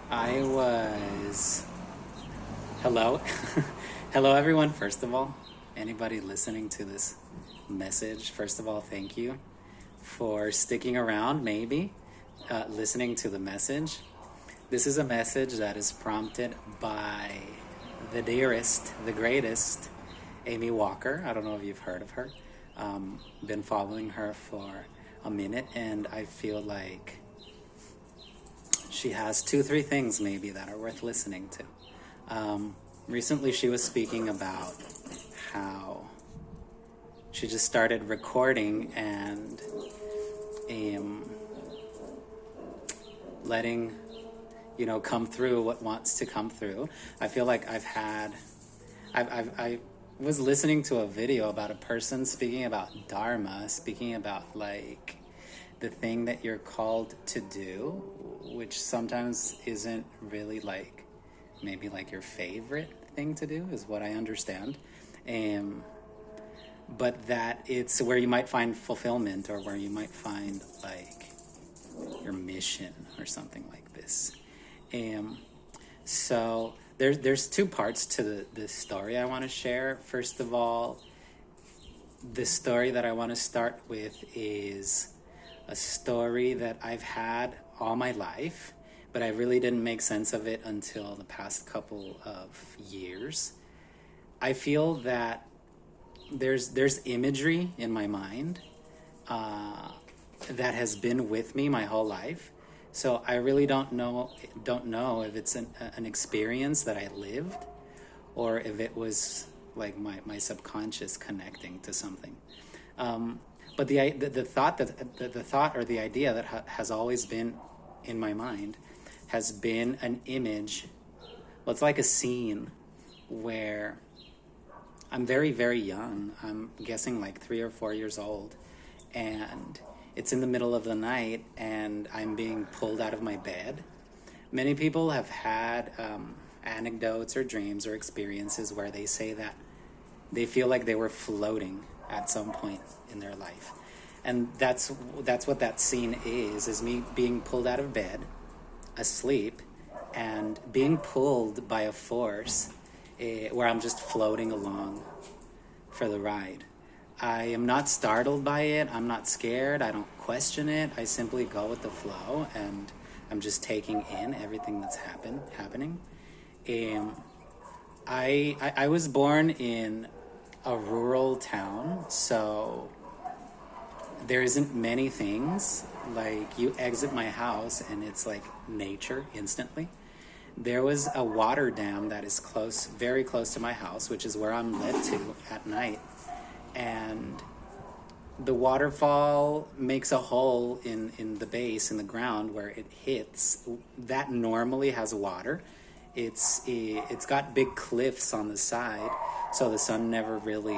I was. Hello. Hello, everyone, first of all. Anybody listening to this message, first of all, thank you for sticking around, maybe listening to the message. This is a message that is prompted by the dearest, the greatest, Amy Walker. I don't know if you've heard of her. Been following her for a minute, and I feel like she has two, three things maybe that are worth listening to. Recently, she was speaking about how she just started recording and letting come through what wants to come through. I feel like I was listening to a video about a person speaking about dharma, speaking about like the thing that you're called to do, which sometimes isn't really like maybe like your favorite thing to do, is what I understand. But that it's where you might find fulfillment, or where you might find like your mission or something like this. So there's two parts to the story I want to share. First of all, the story that I want to start with is a story that I've had all my life, but I really didn't make sense of it until the past couple of years. I feel that there's imagery in my mind that has been with me my whole life. So I really don't know if it's an experience that I lived, or if it was like my subconscious connecting to something. But the thought the thought or the idea that has always been in my mind has been an image. Well, it's like a scene where I'm very, very young. I'm guessing like 3 or 4 years old, and it's in the middle of the night, and I'm being pulled out of my bed. Many people have had anecdotes or dreams or experiences where they say that they feel like they were floating at some point in their life. And that's what that scene is me being pulled out of bed, asleep, and being pulled by a force where I'm just floating along for the ride. I am not startled by it. I'm not scared. I don't question it. I simply go with the flow, and I'm just taking in everything that's happening. I was born in a rural town, so there isn't many things. Like, you exit my house and it's like nature instantly. There was a water dam that is very close to my house, which is where I'm led to at night. And the waterfall makes a hole in the base, in the ground where it hits. That normally has water. It's got big cliffs on the side, so the sun never really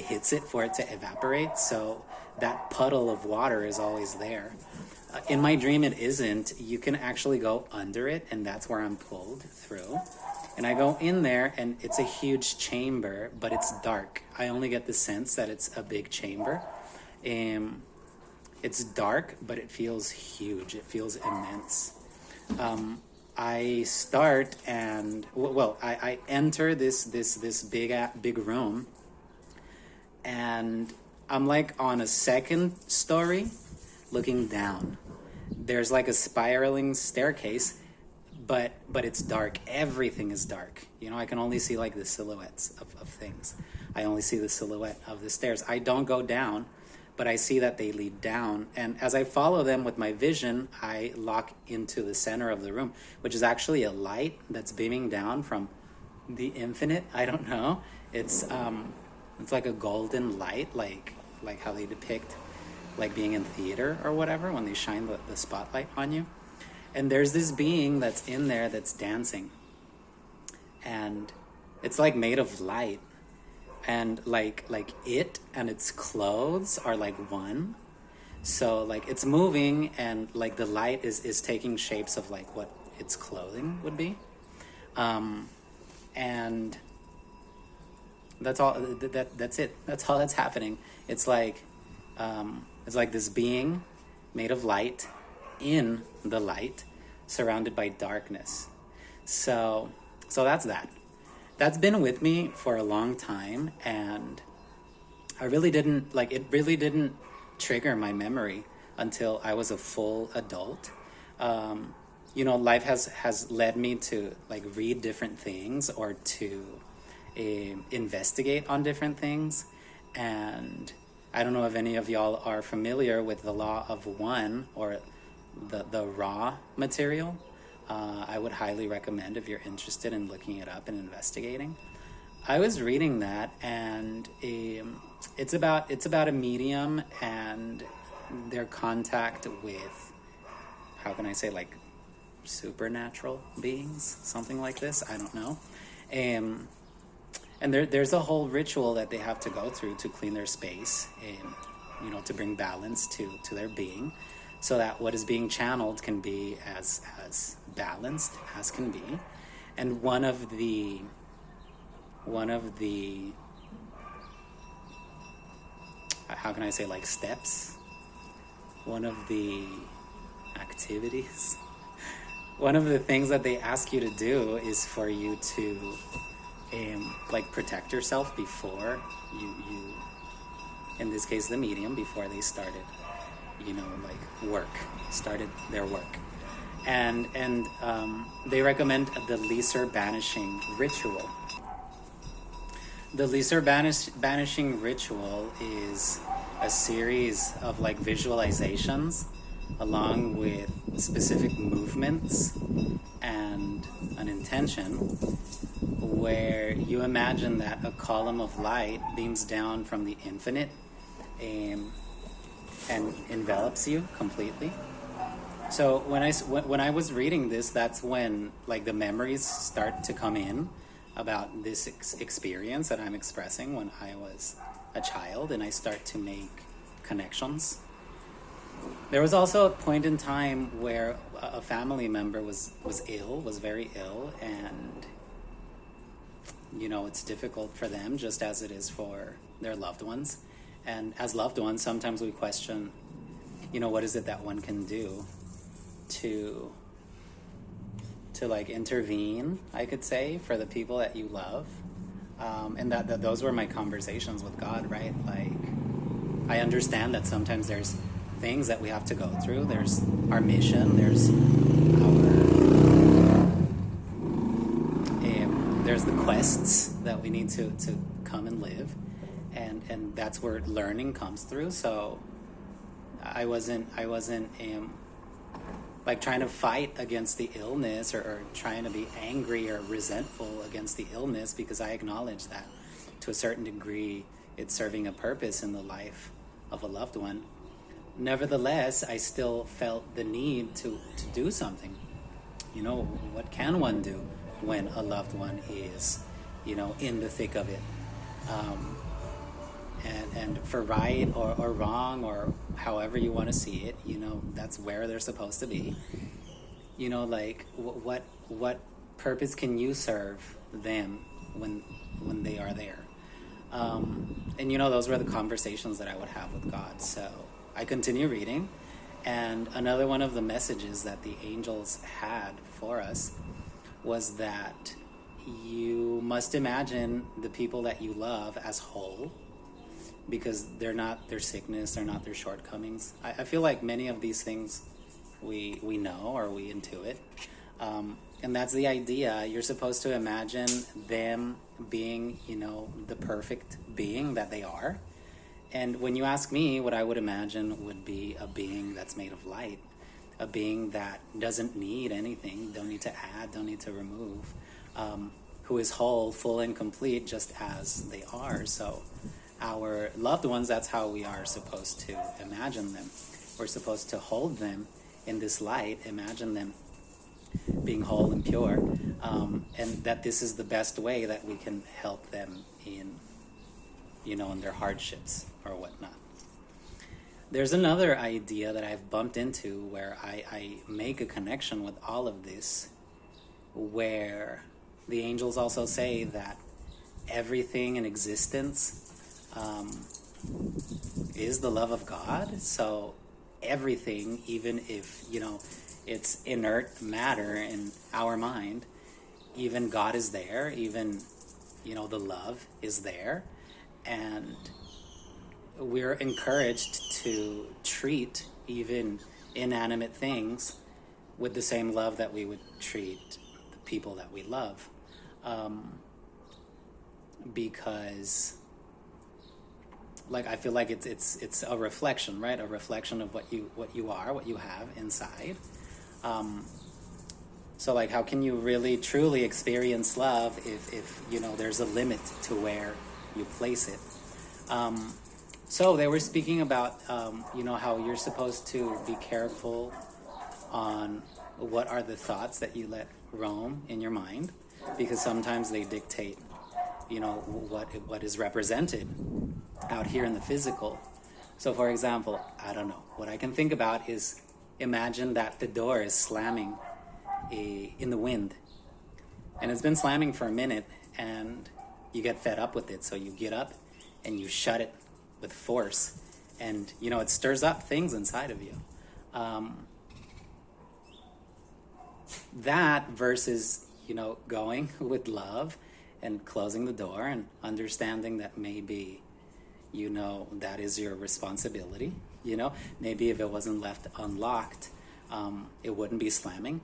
hits it for it to evaporate. So that puddle of water is always there. In my dream, it isn't. You can actually go under it, and that's where I'm pulled through. And I go in there, and it's a huge chamber, but it's dark. I only get the sense that it's a big chamber. It's dark, but it feels huge. It feels immense. I start and I enter this big room, and I'm like on a second story, looking down. There's like a spiraling staircase, but it's dark. Everything is dark. I can only see like the silhouettes of things. I only see the silhouette of the stairs. I don't go down, but I see that they lead down. And as I follow them with my vision, I lock into the center of the room, which is actually a light that's beaming down from the infinite. I don't know. It's like a golden light, like how they depict like being in theater or whatever, when they shine the spotlight on you. And there's this being that's in there that's dancing, and it's like made of light, and like it and its clothes are like one. So like it's moving, and like the light is taking shapes of like what its clothing would be. And that's all. That's it. That's all that's happening. It's like this being made of light in the light. surrounded by darkness. So that's that. That's been with me for a long time, and I really didn't like it. Really didn't trigger my memory until I was a full adult. Life has led me to like read different things or to investigate on different things, and I don't know if any of y'all are familiar with the law of one, or the raw material. I would highly recommend if you're interested in looking it up and investigating. I was reading that, and it's about a medium and their contact with, how can I say, like supernatural beings, something like this. I don't know. And there's a whole ritual that they have to go through to clean their space, and to bring balance to their being, so that what is being channeled can be as balanced as can be. And one of the how can I say, like steps, one of the activities, one of the things that they ask you to do is for you to like protect yourself before you in this case the medium, before they started started their work. And they recommend the Lisser banishing ritual. The Lisser banishing ritual is a series of like visualizations along with specific movements and an intention, where you imagine that a column of light beams down from the infinite and envelops you completely. So when I was reading this, that's when like the memories start to come in about this experience that I'm expressing when I was a child, and I start to make connections. There was also a point in time where a family member was very ill, and it's difficult for them just as it is for their loved ones. And as loved ones, sometimes we question, what is it that one can do to like intervene, I could say, for the people that you love. And that those were my conversations with God, right? Like, I understand that sometimes there's things that we have to go through. There's our mission, there's the quests that we need to come and live, and that's where learning comes through. So I wasn't like trying to fight against the illness, or trying to be angry or resentful against the illness, because I acknowledge that to a certain degree it's serving a purpose in the life of a loved one. Nevertheless, I still felt the need to do something. What can one do when a loved one is, in the thick of it? And for right or wrong, or however you want to see it, that's where they're supposed to be. Like what purpose can you serve them when they are there? And those were the conversations that I would have with God. So I continue reading, and another one of the messages that the angels had for us was that you must imagine the people that you love as whole, because they're not their sickness, they're not their shortcomings. I feel like many of these things we know, or we intuit, and that's the idea. You're supposed to imagine them being, the perfect being that they are. And when you ask me, what I would imagine would be a being that's made of light, a being that doesn't need anything, don't need to add, don't need to remove, who is whole, full, and complete just as they are. So our loved ones, that's how we are supposed to imagine them. We're supposed to hold them in this light, imagine them being whole and pure, and that this is the best way that we can help them in their hardships or whatnot. There's another idea that I've bumped into where I make a connection with all of this, where the angels also say that everything in existence is the love of God. So everything, even if, it's inert matter in our mind. Even God is there, even, the love is there. And we're encouraged to treat even inanimate things with the same love that we would treat the people that we love. Because I feel like it's a reflection, right? A reflection of what you are, what you have inside. So how can you really truly experience love if there's a limit to where you place it? So they were speaking about how you're supposed to be careful on what are the thoughts that you let roam in your mind, because sometimes they dictate what is represented out here in the physical. So for example, I don't know, what I can think about is, imagine that the door is slamming in the wind, and it's been slamming for a minute, and you get fed up with it, so you get up and you shut it with force, and it stirs up things inside of you. That versus going with love and closing the door and understanding that maybe that is your responsibility. Maybe if it wasn't left unlocked, it wouldn't be slamming.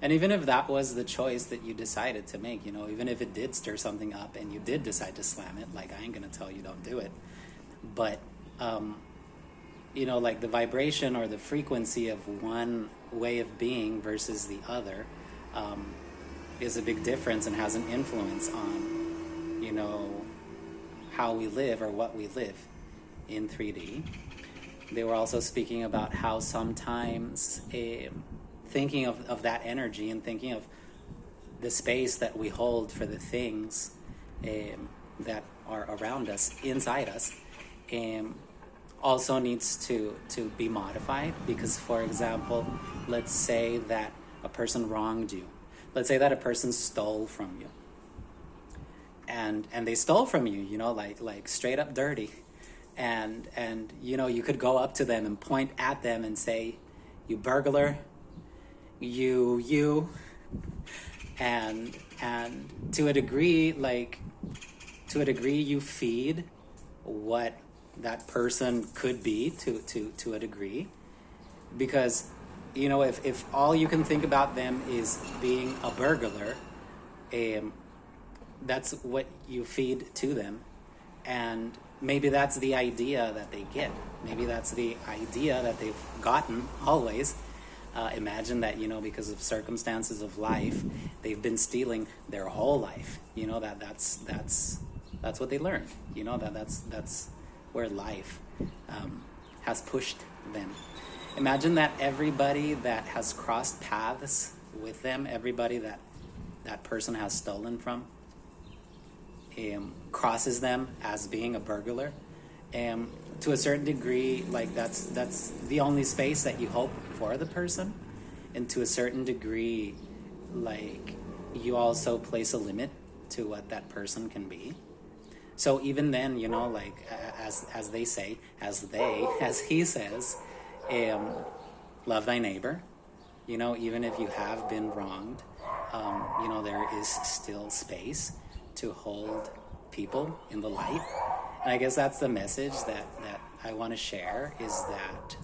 And even if that was the choice that you decided to make, even if it did stir something up and you did decide to slam it, I ain't gonna tell you don't do it. But, the vibration or the frequency of one way of being versus the other is a big difference and has an influence on, how we live or what we live in 3D. They were also speaking about how sometimes thinking of that energy and thinking of the space that we hold for the things that are around us, inside us, also needs to be modified. Because, for example, let's say that a person wronged you. Let's say that a person stole from you. And they stole from you, like straight up dirty. And you could go up to them and point at them and say, "You burglar, you," and to a degree, you feed what that person could be to a degree, because if all you can think about them is being a burglar, that's what you feed to them. And maybe that's the idea that they get. Maybe that's the idea that they've gotten always. Imagine that, because of circumstances of life, they've been stealing their whole life. That's what they learned. That's where life has pushed them. Imagine that everybody that has crossed paths with them, everybody that person has stolen from, crosses them as being a burglar. To a certain degree, that's the only space that you hope for the person. And to a certain degree, you also place a limit to what that person can be. So even then, as they say, as he says, love thy neighbor. Even if you have been wronged, there is still space to hold people in the light. And I guess that's the message that I want to share, is that,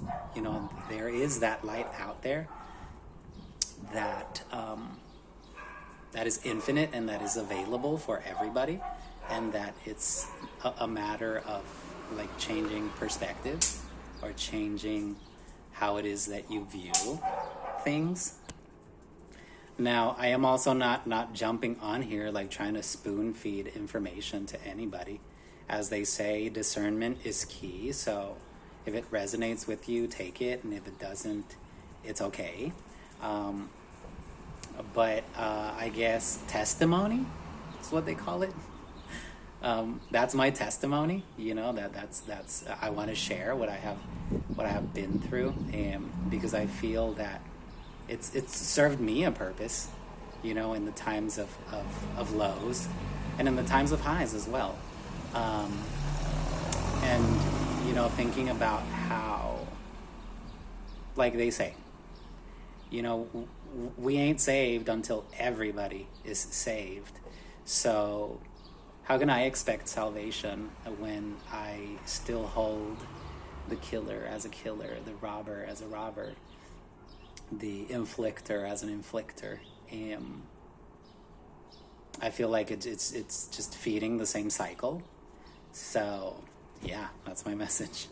there is that light out there that is infinite and that is available for everybody, and that it's a matter of changing perspective or changing how it is that you view things. Now, I am also not jumping on here trying to spoon feed information to anybody. As they say, discernment is key. So if it resonates with you, take it, and if it doesn't, it's okay. But I guess testimony is what they call it. That's my testimony. That's I want to share what I have been through, because I feel that it's served me a purpose, in the times of lows and in the times of highs as well. And thinking about how, like they say, you know, we ain't saved until everybody is saved. So how can I expect salvation when I still hold the killer as a killer, the robber as a robber, the inflictor as an inflictor? I feel like it's just feeding the same cycle. So yeah, that's my message.